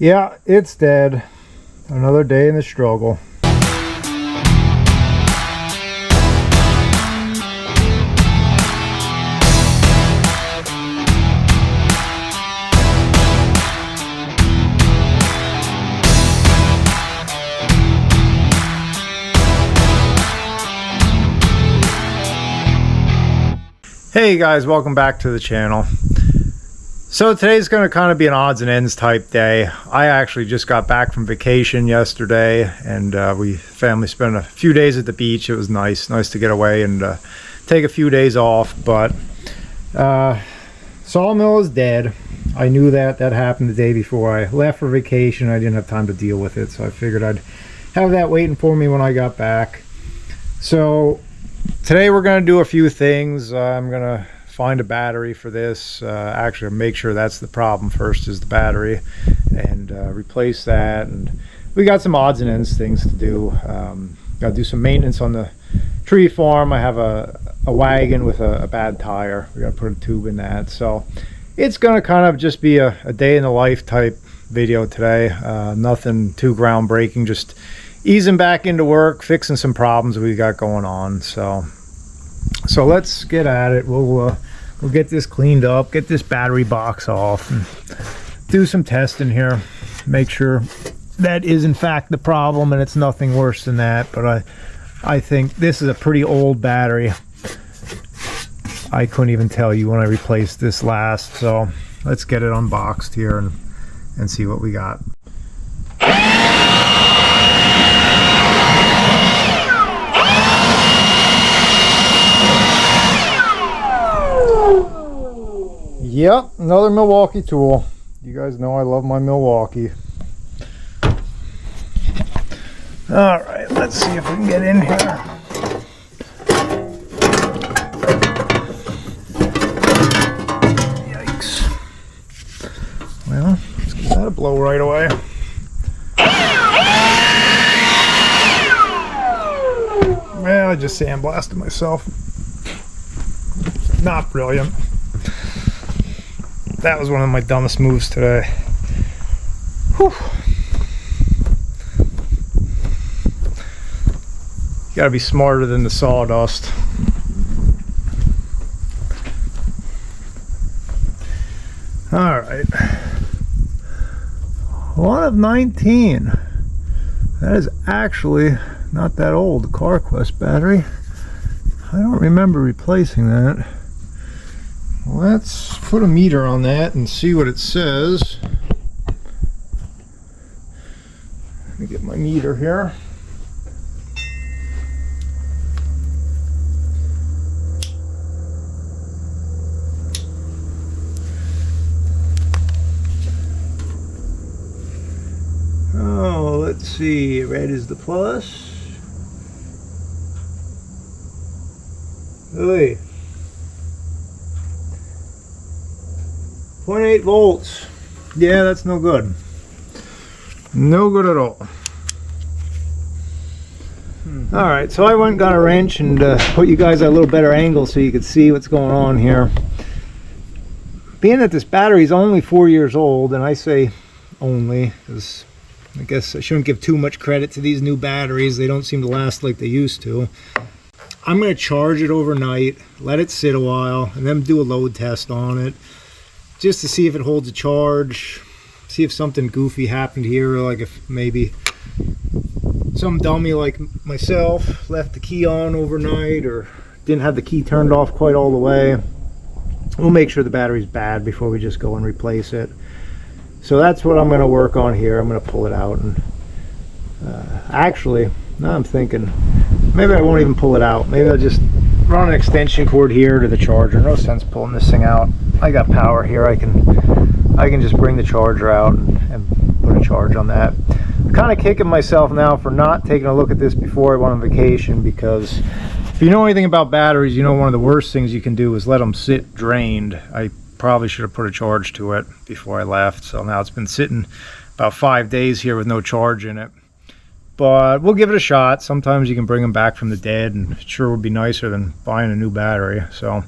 Yeah, it's dead. Another day in the struggle. Hey guys, welcome back to the channel. So today's going to kind of be an odds and ends type day. I actually just got back from vacation yesterday, and family spent a few days at the beach. It was nice to get away and take a few days off. But sawmill is dead. I knew that happened the day before I left for vacation. I didn't have time to deal with it, so I figured I'd have that waiting for me when I got back. So today we're going to do a few things. I'm going to find a battery for this. Actually, make sure that's the problem first, is the battery, and replace that. And we got some odds and ends things to do. Got to do some maintenance on the tree farm. I have a wagon with a bad tire. We got to put a tube in that. So it's going to kind of just be a day in the life type video today. Nothing too groundbreaking, just easing back into work, fixing some problems we got going on. So let's get at it. We'll get this cleaned up, get this battery box off, and do some testing here. Make sure that is in fact the problem and it's nothing worse than that. But I think this is a pretty old battery. I couldn't even tell you when I replaced this last. So let's get it unboxed here and see what we got. Yep, another Milwaukee tool. You guys know I love my Milwaukee. All right, let's see if we can get in here. Yikes. Well, let's give that a blow right away. Well, I just sandblasted myself. Not brilliant. That was one of my dumbest moves today. Whew. You gotta be smarter than the sawdust. All right. 1 of 19. That is actually not that old. The CarQuest battery. I don't remember replacing that. Let's put a meter on that and see what it says. Let me get my meter here. Oh, let's see. Red is the plus. Oy. 0.8 volts. Yeah, that's no good. No good at all. All right, so I went and got a wrench and put you guys at a little better angle so you could see what's going on here. Being that this battery is only 4 years old, and I say only because I guess I shouldn't give too much credit to these new batteries. They don't seem to last like they used to. I'm going to charge it overnight, let it sit a while, and then do a load test on it, just to see if it holds a charge, see if something goofy happened here, like if maybe some dummy like myself left the key on overnight or didn't have the key turned off quite all the way. We'll make sure the battery's bad before we just go and replace it. So that's what I'm going to work on here. I'm going to pull it out and actually, now I'm thinking maybe I won't even pull it out. Maybe I'll just run an extension cord here to the charger. No sense pulling this thing out. I got power here. I can just bring the charger out and put a charge on that. I'm kind of kicking myself now for not taking a look at this before I went on vacation, because if you know anything about batteries, you know one of the worst things you can do is let them sit drained. I probably should have put a charge to it before I left. So now it's been sitting about 5 days here with no charge in it. But we'll give it a shot. Sometimes you can bring them back from the dead, and it sure would be nicer than buying a new battery. So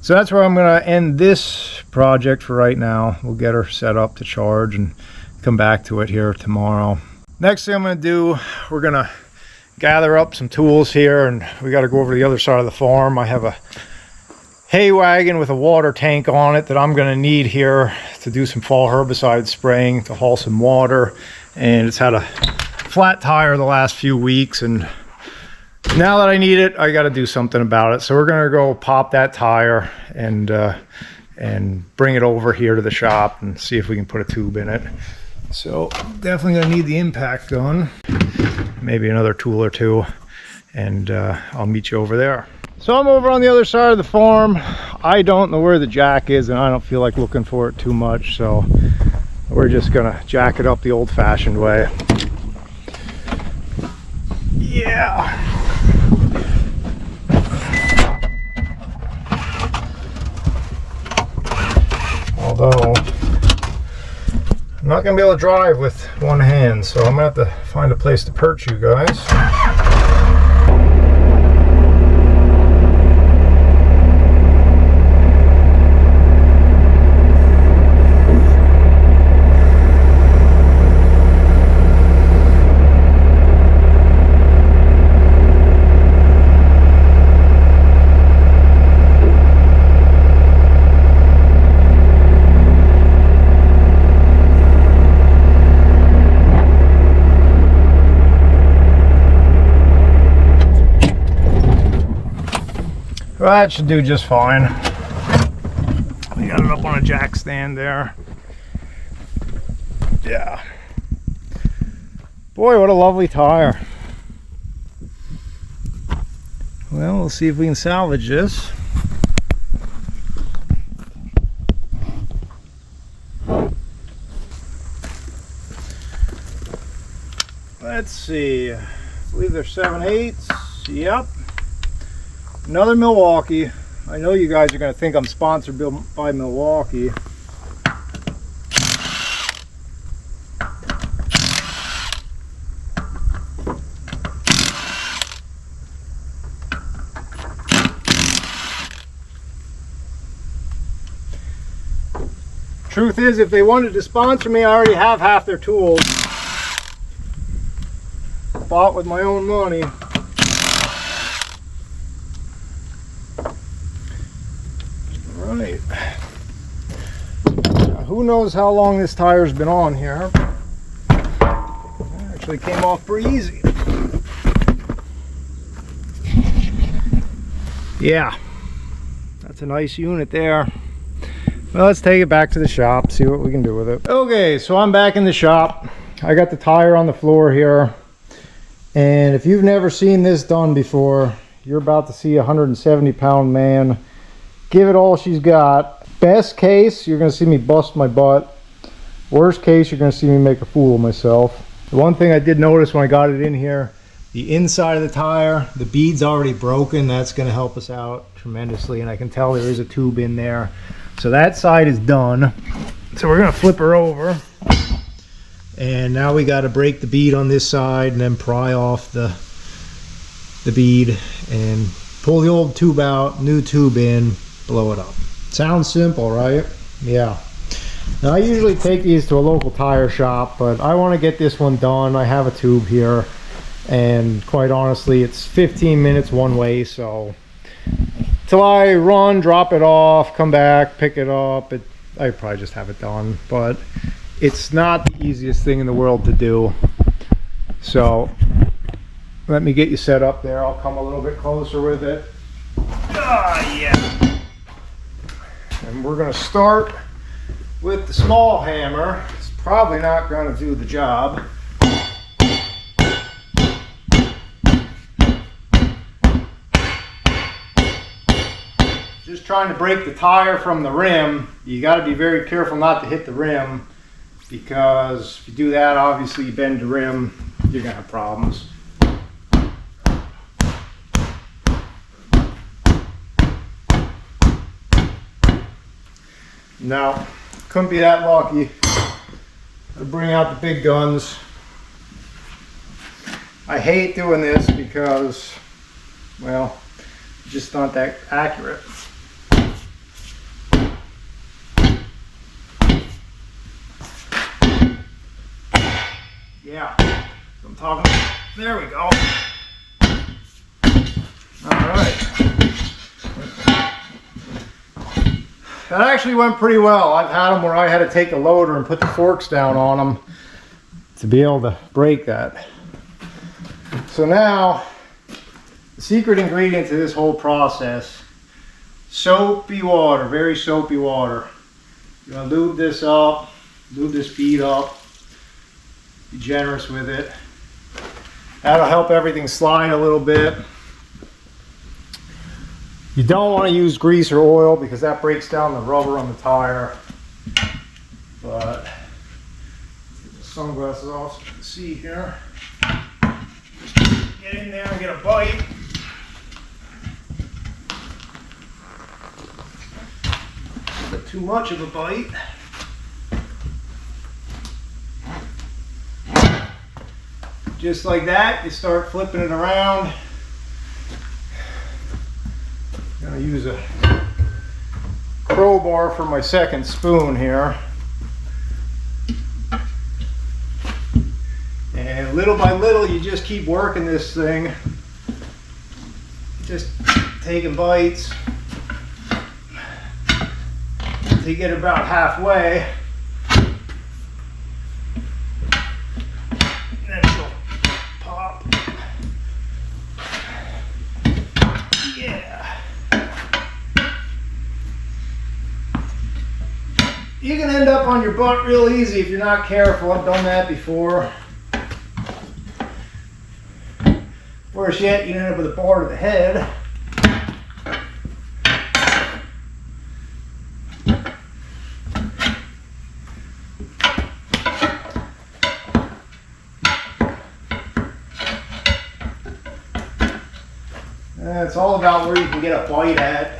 that's where I'm going to end this project for right now. We'll get her set up to charge and come back to it here tomorrow. Next thing I'm going to do, we're going to gather up some tools here, and we got to go over to the other side of the farm. I have a hay wagon with a water tank on it that I'm going to need here to do some fall herbicide spraying to haul some water, and it's had a flat tire the last few weeks, and now that I need it, I got to do something about it. So we're going to go pop that tire and bring it over here to the shop and see if we can put a tube in it. So definitely going to need the impact gun, maybe another tool or two, and I'll meet you over there. So I'm over on the other side of the farm. I don't know where the jack is, and I don't feel like looking for it too much, so we're just gonna jack it up the old-fashioned way. Yeah. Although I'm not gonna be able to drive with one hand, so I'm gonna have to find a place to perch you guys. Well, that should do just fine. We got it up on a jack stand there. Yeah. Boy, what a lovely tire. Well, we'll see if we can salvage this. Let's see. I believe they're 7/8. Yep. Another Milwaukee. I know you guys are going to think I'm sponsored by Milwaukee. Truth is, if they wanted to sponsor me, I already have half their tools. Bought with my own money. Right. Who knows how long this tire's been on here. It actually came off pretty easy. Yeah, that's a nice unit there. Well, let's take it back to the shop, see what we can do with it. Okay, so I'm back in the shop. I got the tire on the floor here, and if you've never seen this done before, you're about to see a 170-pound man give it all she's got. Best case, you're going to see me bust my butt. Worst case, you're going to see me make a fool of myself. The one thing I did notice when I got it in here, the inside of the tire, the bead's already broken. That's going to help us out tremendously, and I can tell there is a tube in there. So that side is done. So we're going to flip her over, and now we got to break the bead on this side and then pry off the bead and pull the old tube out, new tube in, blow it up. Sounds simple, right? Yeah. Now I usually take these to a local tire shop, but I want to get this one done. I have a tube here, and quite honestly, it's 15 minutes one way, so till I run, drop it off, come back, pick it up, I probably just have it done. But it's not the easiest thing in the world to do. So let me get you set up there. I'll come a little bit closer with it. Ah, yeah. And we're going to start with the small hammer. It's probably not going to do the job. Just trying to break the tire from the rim. You got to be very careful not to hit the rim, because if you do that, obviously you bend the rim, you're going to have problems. Now, couldn't be that lucky to bring out the big guns. I hate doing this because, well, it's just not that accurate. Yeah, I'm talking. There we go. All right. That actually went pretty well. I've had them where I had to take the loader and put the forks down on them to be able to break that. So now, the secret ingredient to this whole process, soapy water, very soapy water. You're gonna lube this up, lube this bead up, be generous with it. That'll help everything slide a little bit. You don't want to use grease or oil because that breaks down the rubber on the tire. But get the sunglasses off so you can see here. Get in there and get a bite. A bit too much of a bite. Just like that, you start flipping it around. I'm gonna use a crowbar for my second spoon here. And little by little, you just keep working this thing. Just taking bites. Until you get about halfway. And then she'll pop. Yeah. You can end up on your butt real easy if you're not careful. I've done that before. Worse yet, you end up with a bar to the head. It's all about where you can get a bite at.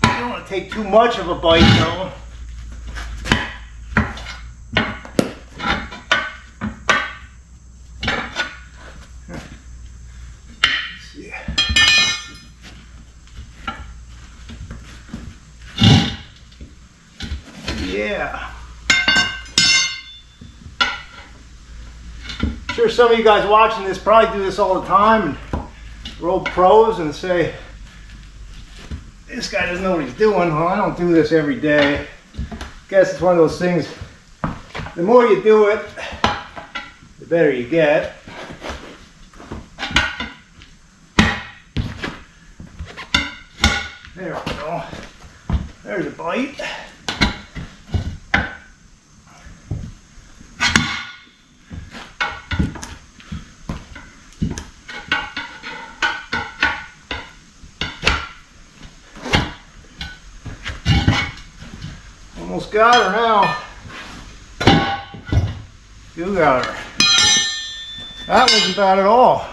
You don't want to take too much of a bite though. Yeah. I'm sure some of you guys watching this probably do this all the time and roll pros and say, this guy doesn't know what he's doing. Well, I don't do this every day. Guess it's one of those things, the more you do it, the better you get. There we go. There's a bite. Almost got her now. You got her. That wasn't bad at all.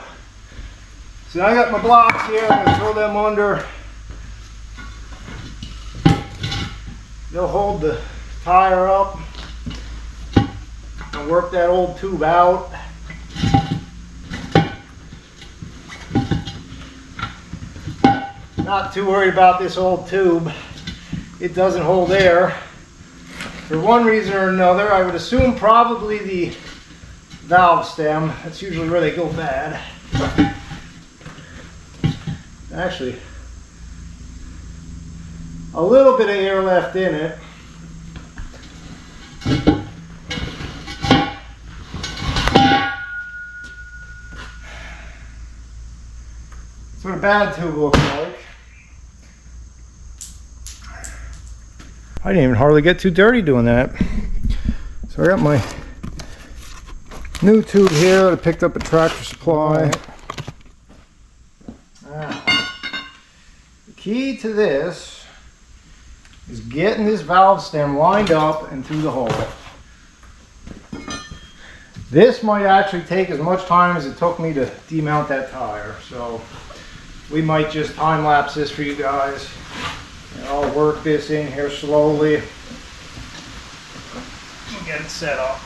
So I got my blocks here. I'm going to throw them under. They'll hold the tire up. And work that old tube out. Not too worried about this old tube. It doesn't hold air. For one reason or another, I would assume probably the valve stem. That's usually where they go bad. Actually, a little bit of air left in it. That's what a bad tube looks like. I didn't even hardly get too dirty doing that. So I got my new tube here that I picked up at Tractor Supply. Now, the key to this is getting this valve stem lined up and through the hole. This might actually take as much time as it took me to demount that tire. So we might just time lapse this for you guys. And I'll work this in here slowly and get it set up.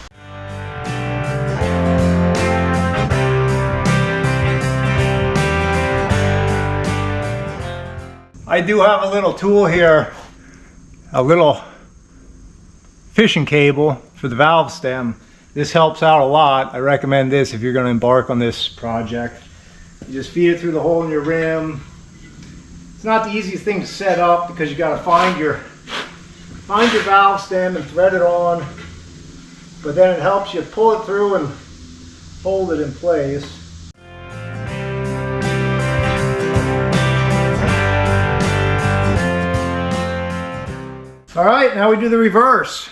I do have a little tool here. a little fishing cable for the valve stem. This helps out a lot. I recommend this if you're going to embark on this project. You just feed it through the hole in your rim. It's not the easiest thing to set up because you got to find your valve stem and thread it on, but then it helps you pull it through and hold it in place. All right, now we do the reverse.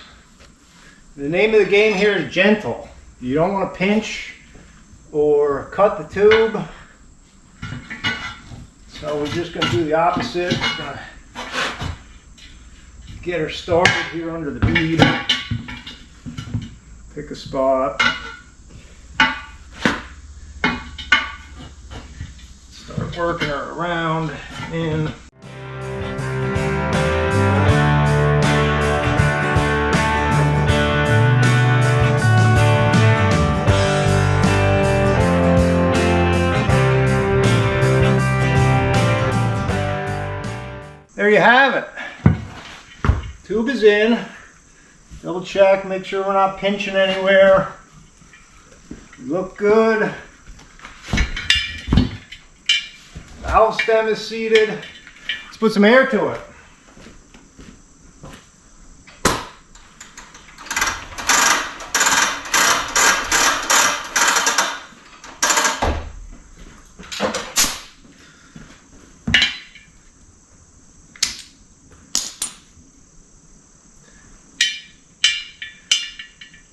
The name of the game here is gentle. You don't want to pinch or cut the tube. So we're just going to do the opposite. We're going to get her started here under the bead. Pick a spot. Start working her around in. There you have it. Tube is in. Double check, make sure we're not pinching anywhere. Look good. Valve stem is seated. Let's put some air to it.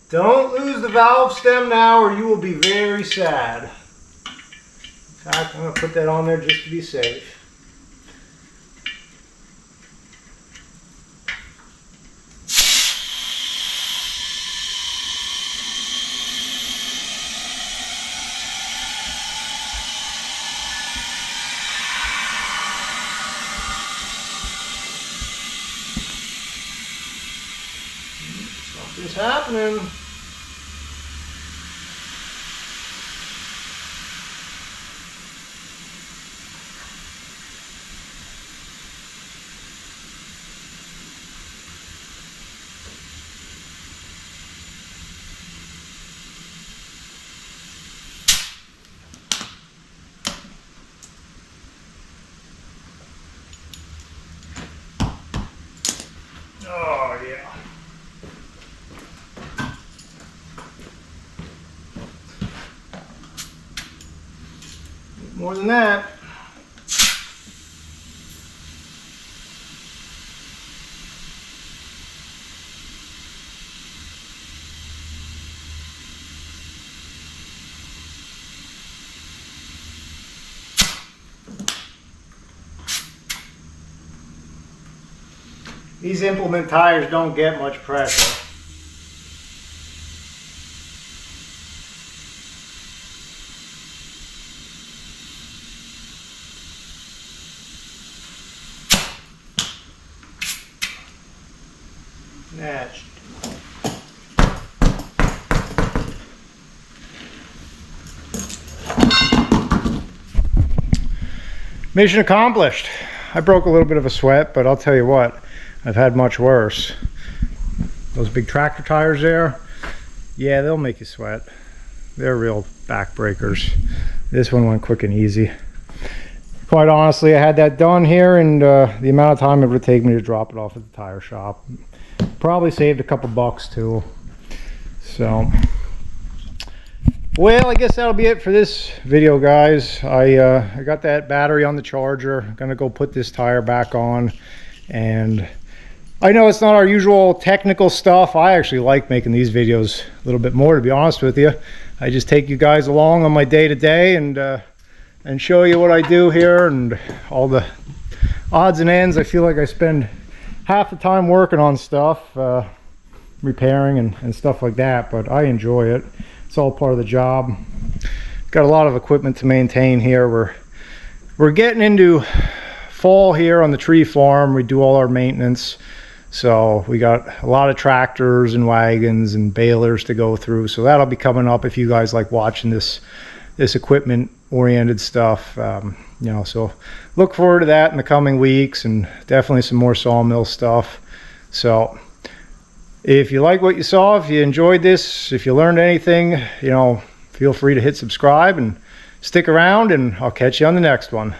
Don't lose the valve stem now or you will be very sad. In fact, I'm going to put that on there just to be safe. Something's happening. Oh yeah. More than that. These implement tires don't get much pressure. Matched. Mission accomplished. I broke a little bit of a sweat, but I'll tell you what, I've had much worse. Those big tractor tires there, yeah, they'll make you sweat. They're real backbreakers. This one went quick and easy. Quite honestly, I had that done here, and the amount of time it would take me to drop it off at the tire shop. Probably saved a couple bucks too. So, well, I guess that'll be it for this video, guys. I got that battery on the charger. I'm gonna go put this tire back on, and I know it's not our usual technical stuff. I actually like making these videos a little bit more, to be honest with you. I just take you guys along on my day-to-day and show you what I do here and all the odds and ends. I feel like I spend half the time working on stuff, repairing and stuff like that, but I enjoy it. It's all part of the job. Got a lot of equipment to maintain here. We're getting into fall here on the tree farm. We do all our maintenance. So we got a lot of tractors and wagons and balers to go through. So that'll be coming up if you guys like watching this equipment oriented stuff. You know, so look forward to that in the coming weeks, and definitely some more sawmill stuff. So if you like what you saw, if you enjoyed this, if you learned anything, you know, feel free to hit subscribe and stick around, and I'll catch you on the next one.